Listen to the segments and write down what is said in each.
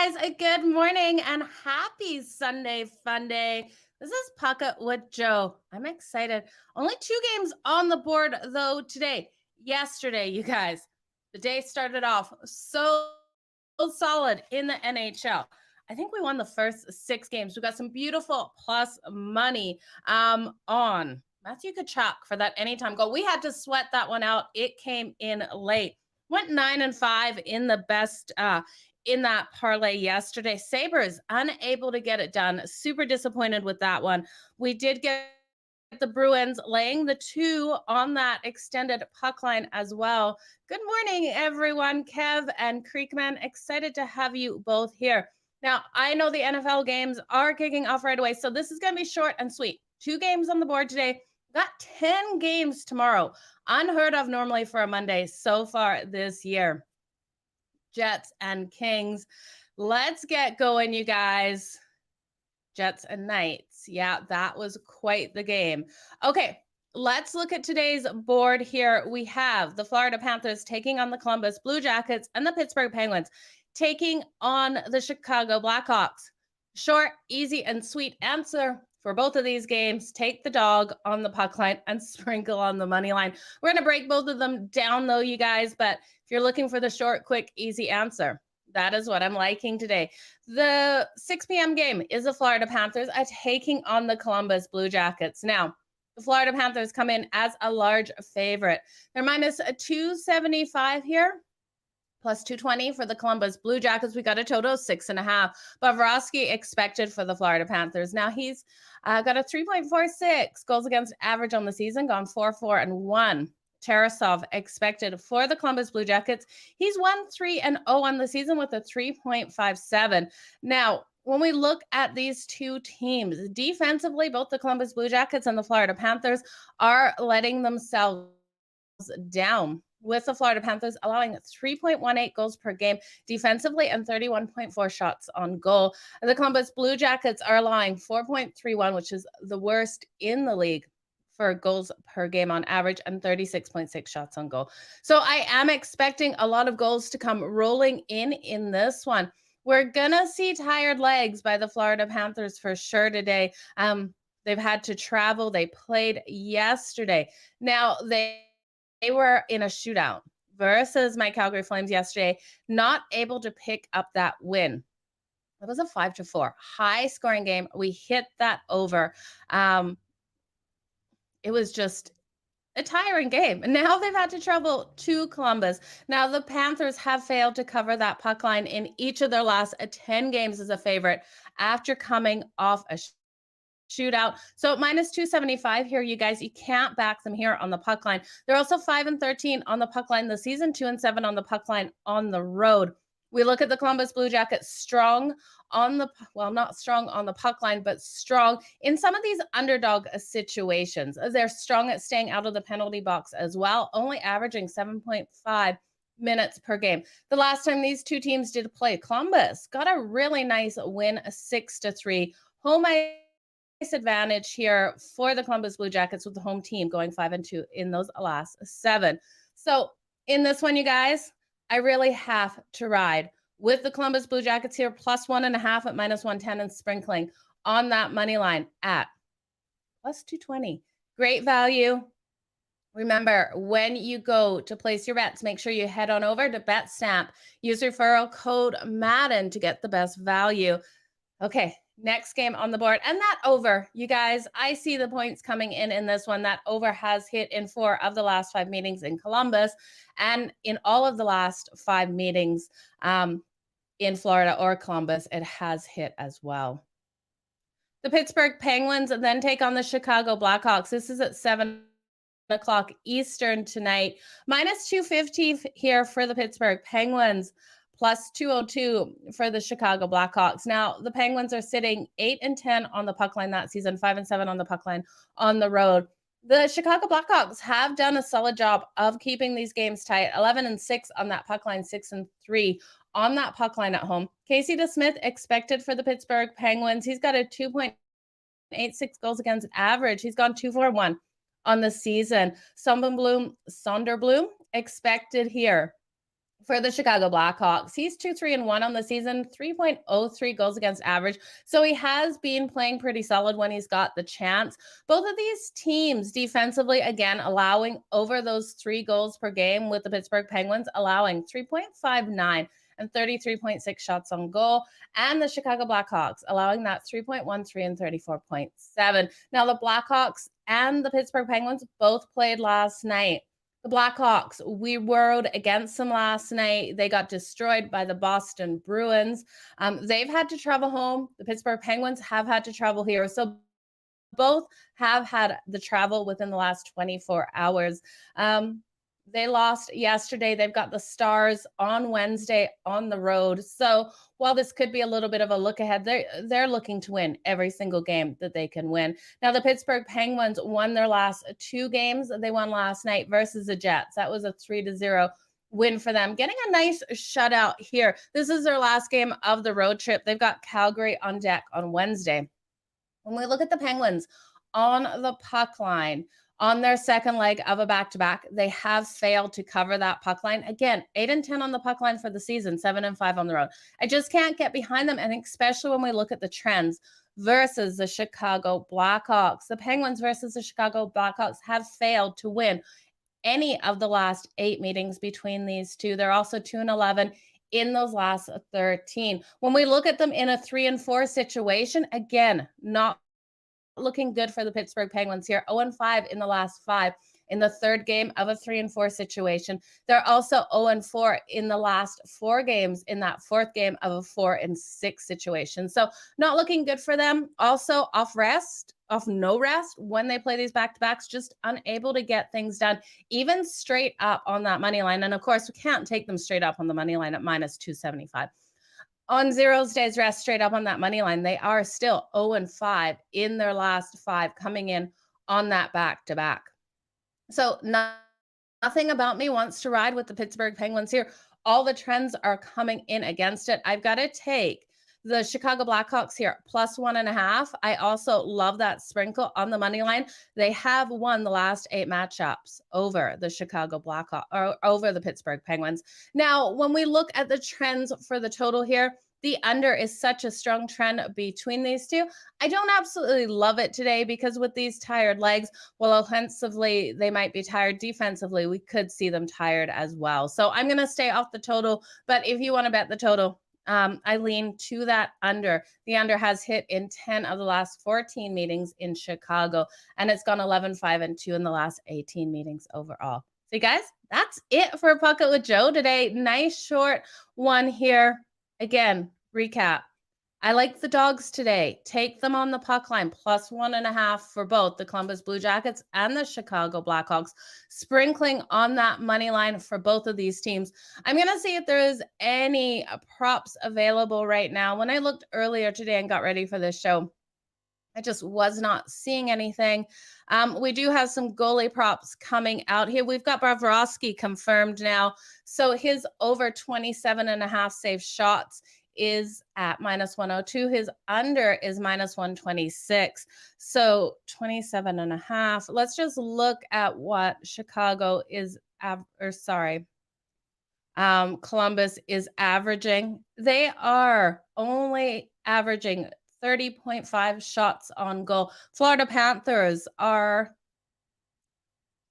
guys. Good morning and happy Sunday fun day. This is Puckett with Joe. I'm excited. Only 2 games on the board, though, today. Yesterday, you guys, the day started off so solid in the NHL. I think we won the first 6 games. We got some beautiful plus money on Matthew Tkachuk for that anytime goal. We had to sweat that one out. It came in late. Went 9-5 in the best in that parlay yesterday. Sabres unable to get it done. Super disappointed with that one. We did get the Bruins laying the 2 on that extended puck line as well. Good morning, everyone. Kev and Creekman, excited to have you both here. Now, I know the NFL games are kicking off right away, so this is going to be short and sweet. 2 games on the board today. Got 10 games tomorrow. Unheard of normally for a Monday so far this year. Jets and Kings. Let's get going, you guys. Jets and Knights. Yeah, that was quite the game. Okay, let's look at today's board here. We have the Florida Panthers taking on the Columbus Blue Jackets and the Pittsburgh Penguins taking on the Chicago Blackhawks. Short, easy, and sweet answer for both of these games. Take the dog on the puck line and sprinkle on the money line. We're going to break both of them down, though, you guys. But if you're looking for the short, quick, easy answer, that is what I'm liking today. The 6 p.m. game is the Florida Panthers taking on the Columbus Blue Jackets. Now, the Florida Panthers come in as a large favorite. They're minus a 275 here. Plus 220 for the Columbus Blue Jackets. We got a total of 6.5. Bobrovsky expected for the Florida Panthers. Now he's got a 3.46 goals against average on the season, gone 4-4-1. Tarasov expected for the Columbus Blue Jackets. He's 1-3-0 on the season with a 3.57. Now, when we look at these two teams, defensively, both the Columbus Blue Jackets and the Florida Panthers are letting themselves down, with the Florida Panthers allowing 3.18 goals per game defensively and 31.4 shots on goal. The Columbus Blue Jackets are allowing 4.31, which is the worst in the league for goals per game on average, and 36.6 shots on goal. So I am expecting a lot of goals to come rolling in this one. We're going to see tired legs by the Florida Panthers for sure today. They've had to travel. They played yesterday. Now, they were in a shootout versus my Calgary Flames yesterday, not able to pick up that win. It was a 5-4 high scoring game. We hit that over. It was just a tiring game. And now they've had to travel to Columbus. Now the Panthers have failed to cover that puck line in each of their last 10 games as a favorite after coming off a shootout. So minus 275 here, you guys. You can't back them here on the puck line. They're also 5-13 on the puck line this season, 2-7 on the puck line on the road. We look at the Columbus Blue Jackets strong on the, well, not strong on the puck line, but strong in some of these underdog situations. They're strong at staying out of the penalty box as well, only averaging 7.5 minutes per game. The last time these two teams did play, Columbus got a really nice win, a 6-3 home ice advantage here for the Columbus Blue Jackets, with the home team going 5-2 in those last 7. So in this one, you guys, I really have to ride with the Columbus Blue Jackets here, plus 1.5 at minus 110 and sprinkling on that money line at plus 220. Great value. Remember, when you go to place your bets, make sure you head on over to Betstamp. Use referral code Madden to get the best value. Okay, next game on the board. And that over, you guys, I see the points coming in this one. That over has hit in 4 of the last 5 meetings in Columbus, and in all of the last 5 meetings in Florida or Columbus, it has hit as well. The Pittsburgh Penguins then take on the Chicago Blackhawks. This is at 7 o'clock Eastern tonight. Minus 250 here for the Pittsburgh Penguins. Plus 202 for the Chicago Blackhawks. Now, the Penguins are sitting 8-10 on the puck line that season, 5-7 on the puck line on the road. The Chicago Blackhawks have done a solid job of keeping these games tight, 11-6 on that puck line, 6-3 on that puck line at home. Casey DeSmith expected for the Pittsburgh Penguins. He's got a 2.86 goals against average. He's gone 2-4-1 on the season. Sonderblom expected here. for the Chicago Blackhawks. He's 2-3-1 on the season, 3.03 goals against average. So he has been playing pretty solid when he's got the chance. Both of these teams defensively, again, allowing over those 3 goals per game, with the Pittsburgh Penguins allowing 3.59 and 33.6 shots on goal, and the Chicago Blackhawks allowing that 3.13 and 34.7. Now, the Blackhawks and the Pittsburgh Penguins both played last night. The Blackhawks, we rode against them last night. They got destroyed by the Boston Bruins. They've had to travel home. The Pittsburgh Penguins have had to travel here. So both have had the travel within the last 24 hours. They lost yesterday. They've got the Stars on Wednesday on the road. So while this could be a little bit of a look ahead, they're looking to win every single game that they can win. Now, the Pittsburgh Penguins won their last 2 games. They won last night versus the Jets. That was a 3-0 win for them, getting a nice shutout here. This is their last game of the road trip. They've got Calgary on deck on Wednesday. When we look at the Penguins on the puck line, on their second leg of a back-to-back, they have failed to cover that puck line. Again, 8-10 on the puck line for the season, 7-5 on the road. I just can't get behind them, and especially when we look at the trends versus the Chicago Blackhawks. The Penguins versus the Chicago Blackhawks have failed to win any of the last 8 meetings between these two. They're also 2-11 in those last 13. When we look at them in a 3-4 situation, again, not looking good for the Pittsburgh Penguins here. 0-5 in the last 5 in the third game of a 3-4 situation. They're also 0-4 in the last 4 games in that fourth game of a 4-6 situation. So not looking good for them. Also off no rest when they play these back-to-backs, just unable to get things done, even straight up on that money line. And of course, we can't take them straight up on the money line at minus 275. On 0 days rest, straight up on that money line, they are still 0-5 in their last 5 coming in on that back-to-back. So nothing about me wants to ride with the Pittsburgh Penguins here. All the trends are coming in against it. I've got to take the Chicago Blackhawks here, plus 1.5. I also love that sprinkle on the money line. They have won the last 8 matchups over the Chicago Blackhawks, or over the Pittsburgh Penguins. Now, when we look at the trends for the total here, the under is such a strong trend between these two. I don't absolutely love it today because with these tired legs, while offensively they might be tired, defensively we could see them tired as well. So I'm going to stay off the total, but if you want to bet the total, I lean to that under. The under has hit in 10 of the last 14 meetings in Chicago, and it's gone 11-5-2 in the last 18 meetings overall. So, guys, that's it for Puck It with Joe today. Nice short one here. Again, recap. I like the dogs today. Take them on the puck line, plus 1.5 for both the Columbus Blue Jackets and the Chicago Blackhawks. Sprinkling on that money line for both of these teams. I'm going to see if there is any props available right now. When I looked earlier today and got ready for this show, I just was not seeing anything. We do have some goalie props coming out here. We've got Bobrovsky confirmed now. So his over 27.5 save shots is at minus 102. His under is minus 126. So 27.5. Let's just look at what Chicago is, Columbus is averaging. They are only averaging 30.5 shots on goal. Florida Panthers are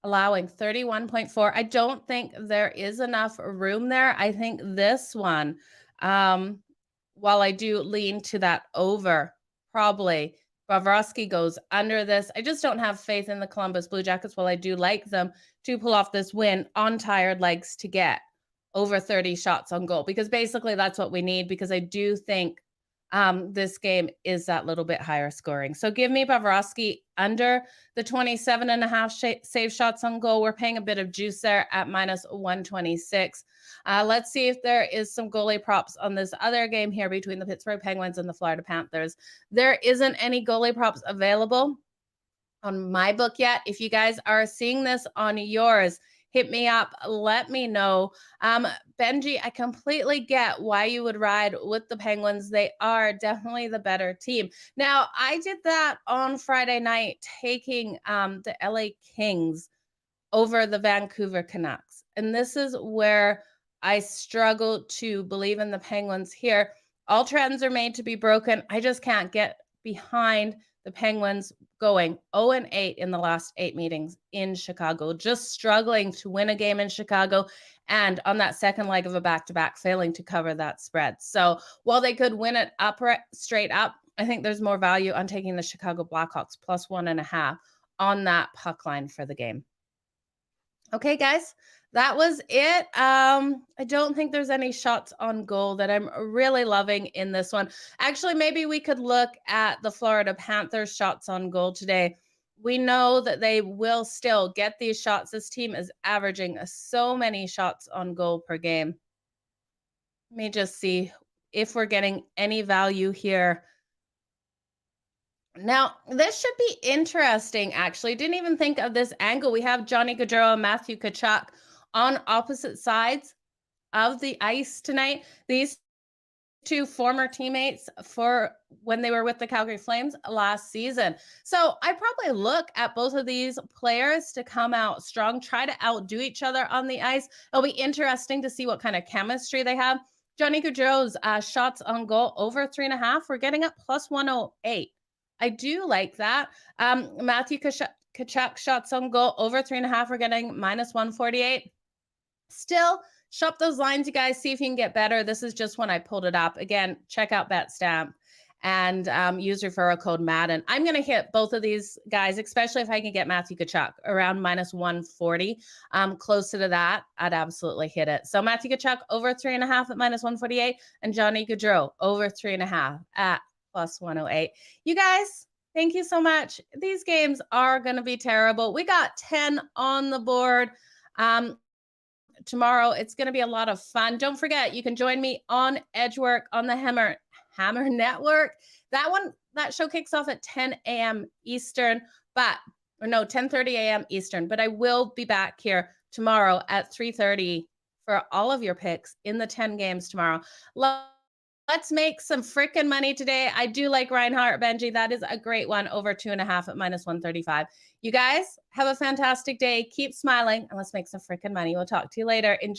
allowing 31.4. I don't think there is enough room there. I think this one, while I do lean to that over, probably Bobrovsky goes under this. I just don't have faith in the Columbus Blue Jackets, while I do like them to pull off this win on tired legs to get over 30 shots on goal, because basically that's what we need, because I do think this game is that little bit higher scoring. So give me Bobrovsky under the 27.5 save shots on goal. We're paying a bit of juice there at minus 126. Let's see if there is some goalie props on this other game here between the Pittsburgh Penguins and the Florida Panthers. There isn't any goalie props available on my book yet. If you guys are seeing this on yours, hit me up. Let me know. Benji, I completely get why you would ride with the Penguins. They are definitely the better team. Now, I did that on Friday night, taking the LA Kings over the Vancouver Canucks. And this is where I struggle to believe in the Penguins here. All trends are made to be broken. I just can't get behind the Penguins going 0-8 in the last 8 meetings in Chicago, just struggling to win a game in Chicago, and on that second leg of a back-to-back, failing to cover that spread. So while they could win it straight up, I think there's more value on taking the Chicago Blackhawks plus 1.5 on that puck line for the game. Okay, guys, that was it. I don't think there's any shots on goal that I'm really loving in this one. Actually, maybe we could look at the Florida Panthers shots on goal today. We know that they will still get these shots. This team is averaging so many shots on goal per game. Let me just see if we're getting any value here. Now, this should be interesting, actually. Didn't even think of this angle. We have Johnny Gaudreau and Matthew Tkachuk on opposite sides of the ice tonight. These two former teammates for when they were with the Calgary Flames last season. So I probably look at both of these players to come out strong, try to outdo each other on the ice. It'll be interesting to see what kind of chemistry they have. Johnny Gaudreau's shots on goal over 3.5. We're getting up plus 108. I do like that. Matthew Tkachuk shots on goal over 3.5. We're getting minus 148. Still, shop those lines, you guys. See if you can get better. This is just when I pulled it up. Again, check out Betstamp and use referral code Madden. I'm going to hit both of these guys, especially if I can get Matthew Tkachuk around minus 140. Closer to that, I'd absolutely hit it. So Matthew Tkachuk over 3.5 at minus 148, and Johnny Gaudreau over 3.5 at plus 108. You guys, thank you so much. These games are going to be terrible. We got 10 on the board. Tomorrow, it's going to be a lot of fun. Don't forget, you can join me on Edgework on the Hammer Network. That show kicks off at 10 a.m. Eastern, 10:30 a.m. Eastern. But I will be back here tomorrow at 3:30 for all of your picks in the 10 games tomorrow. Let's make some freaking money today. I do like Reinhart, Benji. That is a great one, over 2.5 at minus 135. You guys have a fantastic day. Keep smiling, and let's make some freaking money. We'll talk to you later. Enjoy.